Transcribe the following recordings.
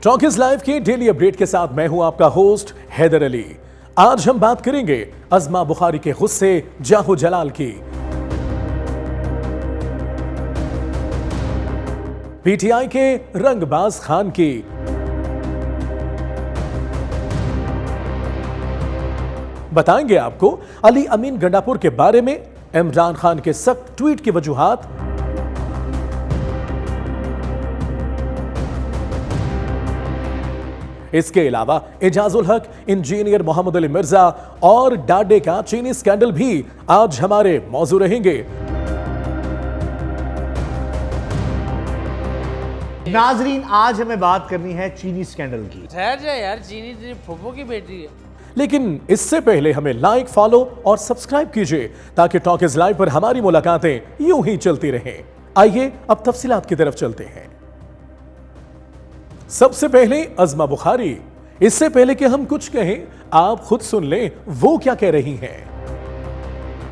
Talkies live के daily update के साथ मैं हूं आपका होस्ट हैदर अली। आज हम बात करेंगे अज़मा बुखारी के गुस्से जाहो जलाल की, पीटीआई के रंगबाज खान की, बताएंगे आपको अली अमीन गंडापुर के बारे में, इमरान खान के सख्त ट्वीट की वजूहात, इसके अलावा एजाजुल हक, इंजीनियर मोहम्मद अली मिर्जा और डाडे का चीनी स्कैंडल भी आज हमारे मौजू रहेंगे। नाजरीन, आज हमें बात करनी है चीनी स्कैंडल की। ठहर जा यार, चीनी तेरी फूफो की बेटी है। लेकिन इससे पहले हमें लाइक, फॉलो और सब्सक्राइब कीजिए ताकि टॉकीज लाइव पर हमारी मुलाकातें यूं ही चलती रहें। आइए अब तफसीलात की तरफ चलते हैं। सबसे पहले अज़मा बुखारी। इससे पहले कि हम कुछ कहें, आप खुद सुन लें वो क्या कह रही हैं।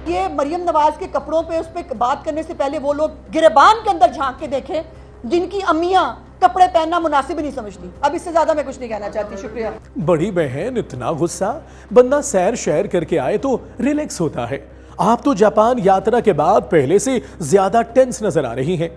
ये मरियम नवाज के कपड़ों पे उस पे बात करने से पहले वो लोग गिरबान के अंदर झांक के देखें जिनकी अम्मियां कपड़े पहनना मुनासिब ही नहीं समझती। अब इससे ज्यादा मैं कुछ नहीं कहना चाहती। शुक्रिया। बड़ी बहन, इतना गुस्सा? बंदा सैर शहर करके आए तो रिलैक्स होता है। आप तो जापान यात्रा के बाद पहले से ज्यादा टेंस नजर आ रही हैं।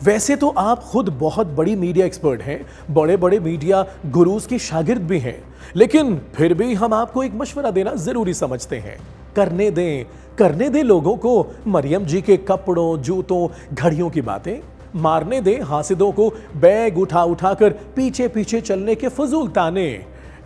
वैसे तो आप खुद बहुत बड़ी मीडिया एक्सपर्ट हैं, बड़े बड़े मीडिया गुरूज की शागिर्द भी हैं, लेकिन फिर भी हम आपको एक मशवरा देना जरूरी समझते हैं। करने दें लोगों को मरियम जी के कपड़ों, जूतों, घड़ियों की बातें। मारने दें हासिदों को बैग उठा उठाकर पीछे पीछे चलने के फजूल ताने।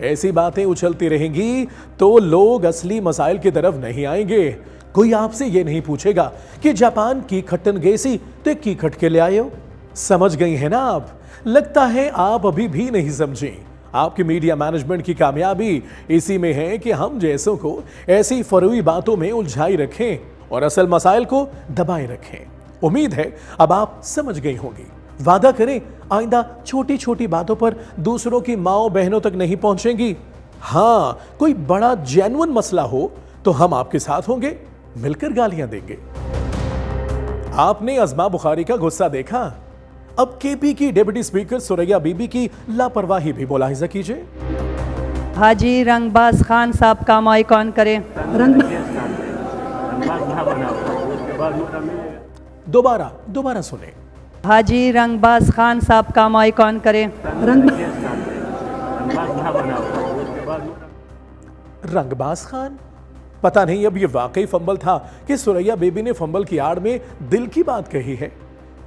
ऐसी बातें उछलती रहेंगी तो लोग असली मसाइल की तरफ नहीं आएंगे। कोई आपसे यह नहीं पूछेगा कि जापान की खट्टन गैसी तो की खट के ले आए हो। समझ गई है ना आप? लगता है आप अभी भी नहीं समझी। आपकी मीडिया मैनेजमेंट की कामयाबी इसी में है कि हम जैसों को ऐसी फरूई बातों में उलझाई रखें और असल मसाइल को दबाए रखें। उम्मीद है अब आप समझ गई होंगी। वादा करें आइंदा छोटी छोटी बातों पर दूसरों की माओ बहनों तक नहीं पहुंचेंगी। हाँ, कोई बड़ा जेन्युइन मसला हो तो हम आपके साथ होंगे, मिलकर गालियां देंगे। आपने अज़मा बुखारी का गुस्सा देखा। अब केपी की डिप्टी स्पीकर सुरैया बीबी की लापरवाही भी मुलाहिजा कीजिए। हाजी रंगबाज खान साहब का माइक ऑन करें। दोबारा सुने। हाजी रंगबाज खान साहब का माइक ऑन करें। रंगबाज खान? पता नहीं अब ये वाकई फंबल था कि सुरैया बेबी ने फंबल की आड़ में दिल की बात कही है,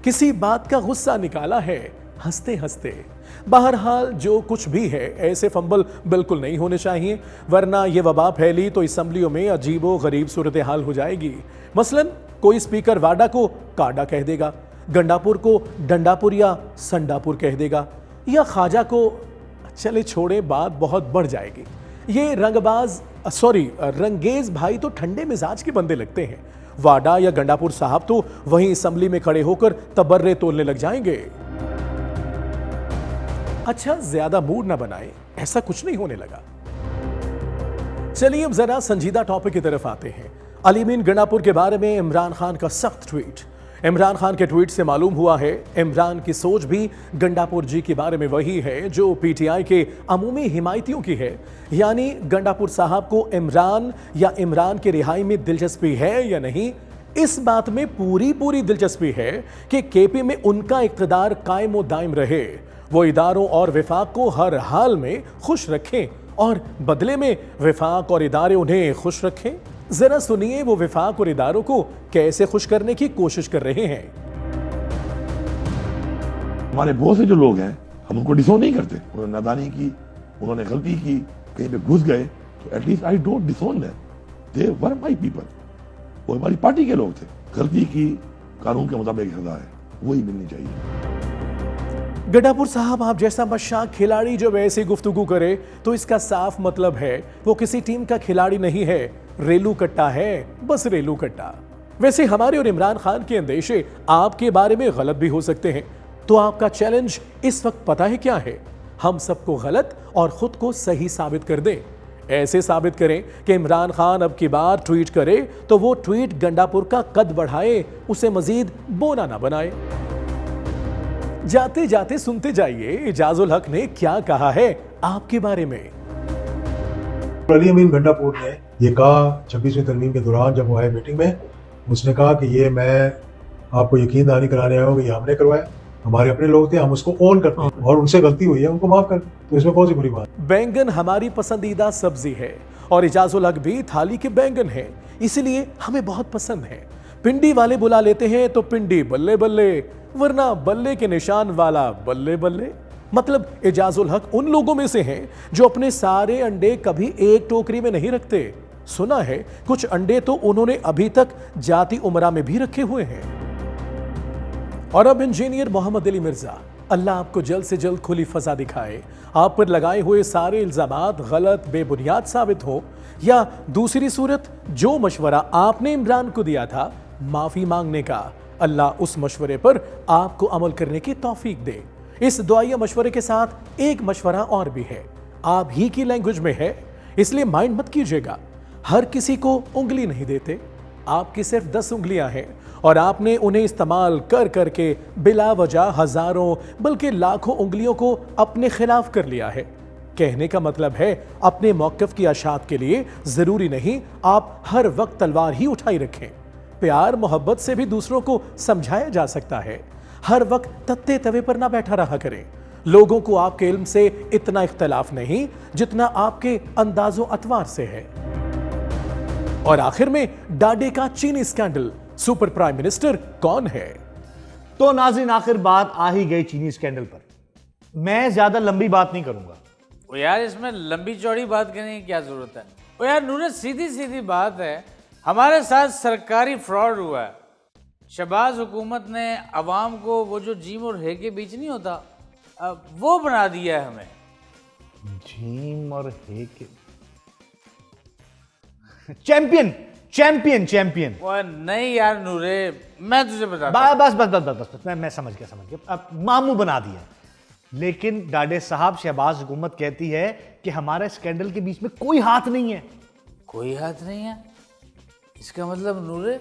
किसी बात का गुस्सा निकाला है हंसते हंसते। बहरहाल जो कुछ भी है, ऐसे फंबल बिल्कुल नहीं होने चाहिए, वरना ये वबा फैली तो असम्बलियों में अजीबो गरीब सूरत हाल हो जाएगी। मसलन कोई स्पीकर वाडा को काडा कह देगा, गंडापुर को डंडापुर या संडापुर कह देगा, या ख्वाजा को, चले छोड़े, बात बहुत बढ़ जाएगी। ये रंगेज भाई तो ठंडे मिजाज के बंदे लगते हैं। वाडा या गंडापुर साहब तो वहीं असम्बली में खड़े होकर तबर्रे तोलने लग जाएंगे। अच्छा, ज्यादा मूड ना बनाए, ऐसा कुछ नहीं होने लगा। चलिए अब जरा संजीदा टॉपिक की तरफ आते हैं। अली अमीन गंडापुर के बारे में इमरान खान का सख्त ट्वीट। इमरान खान के ट्वीट से मालूम हुआ है इमरान की सोच भी गंडापुर जी के बारे में वही है जो पीटीआई के अमूमी हिमायतियों की है। यानी गंडापुर साहब को इमरान या इमरान की रिहाई में दिलचस्पी है या नहीं, इस बात में पूरी दिलचस्पी है कि केपी में उनका इक़्तिदार कायम व दायम रहे, वो इदारों और विफाक को हर हाल में खुश रखें और बदले में विफाक और इदारे उन्हें खुश रखें। जरा सुनिए वो विफाक और इदारों को कैसे खुश करने की कोशिश कर रहे हैं। हमारे बहुत से जो लोग हैं, हम उनको डिसोन नहीं करते। उन्होंने नादानी की, उन्होंने गलती की, कहीं पे घुस गए, तो at least I don't डिसोन them, they were my people. वो हमारी पार्टी के लोग थे। गलती की, कानून के मुताबिक सजा है, वही मिलनी चाहिए। गंडापुर साहब, आप जैसा मशाक खिलाड़ी जब ऐसी गुफ्तगू करे तो इसका साफ मतलब है वो किसी टीम का खिलाड़ी नहीं है, रेलू कट्टा है, बस रेलू कट्टा। वैसे हमारे और इमरान खान के अंदेशे आपके बारे में गलत भी हो सकते हैं, तो आपका चैलेंज इस वक्त पता है क्या है? हम सबको गलत और खुद को सही साबित कर दें। ऐसे साबित करें कि इमरान खान अब की बार ट्वीट करे तो वो ट्वीट गंडापुर का कद बढ़ाए, उसे मजीद बोना ना बनाए। जाते जाते सुनते जाइए इजाजुल हक ने क्या कहा है आपके बारे में। अली अमीन गंडापुर ने ये कहा 26वीं तरमीम के दौरान जब वो आए मीटिंग में, उसने कहा कि ये मैं आपको यकीन दहानी कराने आया हूँ कि ये हमने करवाया, हमारे अपने लोग थे, हम उसको ओन करते हैं और उनसे गलती हुई है उनको माफ कर, तो इसमें कौन सी बुरी बात। बैंगन हमारी पसंदीदा सब्जी है और इजाजुल हक भी थाली के बैंगन है, इसलिए हमें बहुत पसंद है। पिंडी वाले बुला लेते हैं तो पिंडी बल्ले बल्ले, वरना बल्ले के निशान वाला बल्ले बल्ले। मतलब इजाजुल हक उन लोगों में से हैं जो अपने सारे अंडे कभी एक टोकरी में नहीं रखते। सुना है कुछ अंडे तो उन्होंने अभी तक जाती उमरा में भी रखे हुए हैं। और अब इंजीनियर मोहम्मद अली मिर्जा, अल्लाह आपको जल्द से जल्द खुली फजा दिखाए, आप पर लगाए हुए सारे इल्जामात गलत बेबुनियाद साबित हो, या दूसरी सूरत जो मशवरा आपने इमरान को दिया था माफी मांगने का, अल्लाह उस मशवरे पर आपको अमल करने की तौफीक दे। इस दुआया मशवरे के साथ एक मशवरा और भी है, आप ही की लैंग्वेज में है, इसलिए माइंड मत कीजिएगा। हर किसी को उंगली नहीं देते, आपकी सिर्फ 10 उंगलियां हैं और आपने उन्हें इस्तेमाल कर करके बिला वजह हजारों बल्कि लाखों उंगलियों को अपने खिलाफ कर लिया है। कहने का मतलब है अपने मौक़िफ़ की अशात के लिए जरूरी नहीं आप हर वक्त तलवार ही उठाई रखें। प्यार मोहब्बत से भी दूसरों को समझाया जा सकता है। हर वक्त तत्ते तवे पर ना बैठा रहा करें। लोगों को आपके इल्म से इतना इख्तलाफ नहीं जितना आपके अंदाजो अतवार से है। और आखिर में डाडे का चीनी स्कैंडल, सुपर प्राइम मिनिस्टर कौन है? तो नाज़रीन, आखिर बात आ ही गई चीनी स्कैंडल पर। मैं ज्यादा लंबी बात नहीं करूंगा। ओ यार, इसमें लंबी चौड़ी बात करने की क्या जरूरत है? ओ यार नूरे, सीधी सीधी बात है, हमारे साथ सरकारी फ्रॉड हुआ है। शहबाज हुकूमत ने अवाम को वो जो जीम और हे के बीच नहीं होता, वो बना दिया है हमें। जीम और हे के चैंपियन चैंपियन चैंपियन। वो नहीं यार नूरे, मैं तुझे बताता हूं। बस मैं समझ गया। अब मामू बना दिया। लेकिन डाडे साहब, शहबाज हुकूमत कहती है कि हमारे स्कैंडल के बीच में कोई हाथ नहीं है। कोई हाथ नहीं है? इसका मतलब नूरे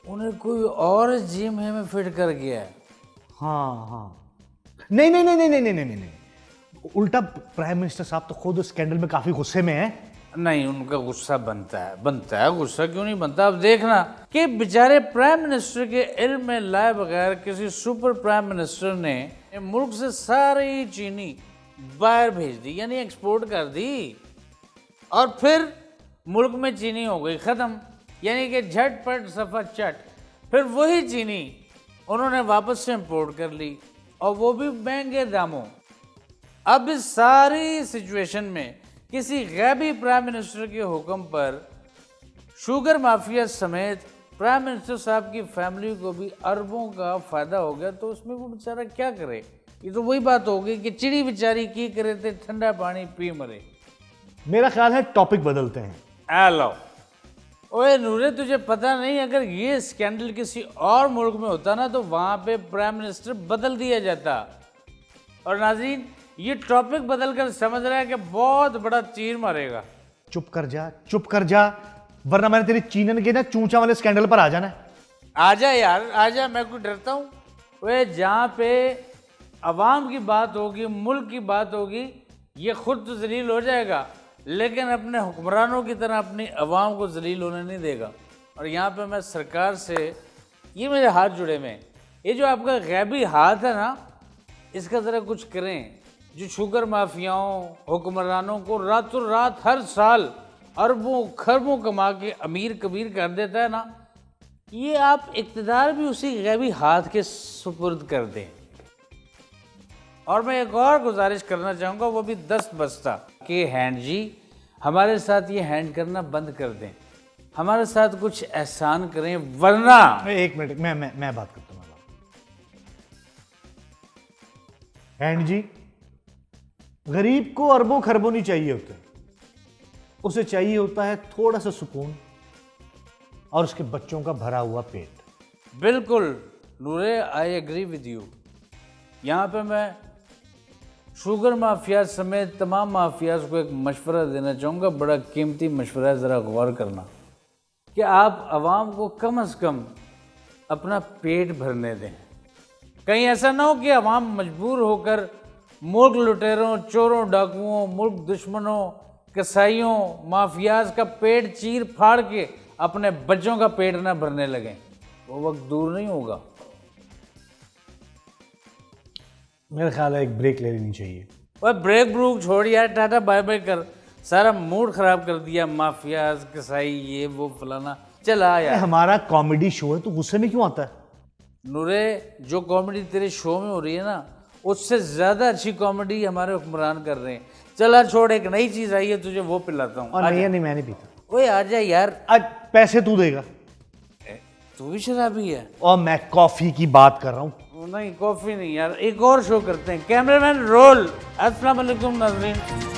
उन्हें कोई और जिम है में फिट कर गया है। हाँ। नहीं। उल्टा प्राइम मिनिस्टर साहब तो खुद उस स्कैंडल में काफी गुस्से में है। नहीं, उनका गुस्सा बनता है। गुस्सा क्यों नहीं बनता? अब देखना कि बेचारे प्राइम मिनिस्टर के इल्म में लाए बगैर किसी सुपर प्राइम मिनिस्टर ने मुल्क से सारी चीनी बाहर भेज दी, यानी एक्सपोर्ट कर दी, और फिर मुल्क में चीनी हो गई खत्म, यानी कि झटपट सफा चट। फिर वही चीनी उन्होंने वापस से इंपोर्ट कर ली, और वो भी महंगे दामों। अब इस सारी सिचुएशन में किसी गैबी प्राइम मिनिस्टर के हुक्म पर शुगर माफिया समेत प्राइम मिनिस्टर साहब की फैमिली को भी अरबों का फायदा हो गया, तो उसमें वो बेचारा क्या करे? ये तो वही बात हो गई कि चिड़ी बेचारी की करे थे ठंडा पानी पी मरे। मेरा ख्याल है टॉपिक बदलते हैं। हेलो ओए नूरे, तुझे पता नहीं, अगर ये स्कैंडल किसी और मुल्क में होता ना तो वहां पे प्राइम मिनिस्टर बदल दिया जाता। और नाज़रीन, ये टॉपिक बदल कर समझ रहा है कि बहुत बड़ा तीर मारेगा। चुप कर जा, वरना मैंने तेरी चीनन के ना चूचा वाले स्कैंडल पर आ जाना है। आजा यार आजा, मैं कोई डरता हूँ? वे जहाँ पे अवाम की बात होगी, मुल्क की बात होगी, ये खुद तो जलील हो जाएगा, लेकिन अपने हुक्मरानों की तरह अपनी अवाम को जलील होने नहीं देगा। और यहाँ पे मैं सरकार से, ये मेरे हाथ जुड़े में, ये जो आपका गैबी हाथ है ना, इसका ज़रा कुछ करें। जो शुगर माफियाओं, हुक्मरानों को रातों रात हर साल अरबों खरबों कमा के अमीर कबीर कर देता है ना, ये आप इक़्तिदार भी उसी गैबी हाथ के सुपुर्द कर दें। और मैं एक और गुजारिश करना चाहूँगा, वो भी 10 बस्ता कि हैंड जी हमारे साथ ये हैंड करना बंद कर दें, हमारे साथ कुछ एहसान करें, वरना। एक मिनट, मैं बात करता हूँ। हैंड जी, गरीब को अरबों खरबों नहीं चाहिए होते, उसे चाहिए होता है थोड़ा सा सुकून और उसके बच्चों का भरा हुआ पेट। बिल्कुल नूरे, आई एग्री विद यू। यहाँ पे मैं शुगर माफिया समेत तमाम माफियाज को एक मशवरा देना चाहूँगा, बड़ा कीमती मशवरा है, ज़रा गौर करना कि आप आवाम को कम से कम अपना पेट भरने दें। कहीं ऐसा ना हो कि अवाम मजबूर होकर मुल्क लुटेरों, चोरों, डाकुओं, मुल्क दुश्मनों, कसाईयों, माफियाज का पेट चीर फाड़ के अपने बच्चों का पेट ना भरने लगें। वो वक्त दूर नहीं होगा। मेरा ख्याल है एक ब्रेक ले लेनी चाहिए। और ब्रेक ब्रूक छोड़ यार, टाटा बाय बाय कर, सारा मूड खराब कर दिया। माफियाज, कसाई, ये वो फलाना, चला यार। हमारा कॉमेडी शो है, तो गुस्से में क्यों आता है? नूरे, जो कॉमेडी तेरे शो में हो रही है ना, उससे ज़्यादा अच्छी कॉमेडी हमारे हुक्मरान कर रहे हैं। चला छोड़, एक नई चीज़ आई है, तुझे वो पिलाता हूँ। और नहीं मैं नहीं पीता। ओए आजा यार। आज पैसे तू देगा। तू भी शराबी है? और मैं कॉफी की बात कर रहा हूँ। नहीं, कॉफ़ी नहीं यार, एक और शो करते हैं। Cameraman roll. अस्सलाम वालेकुम नाज़रीन।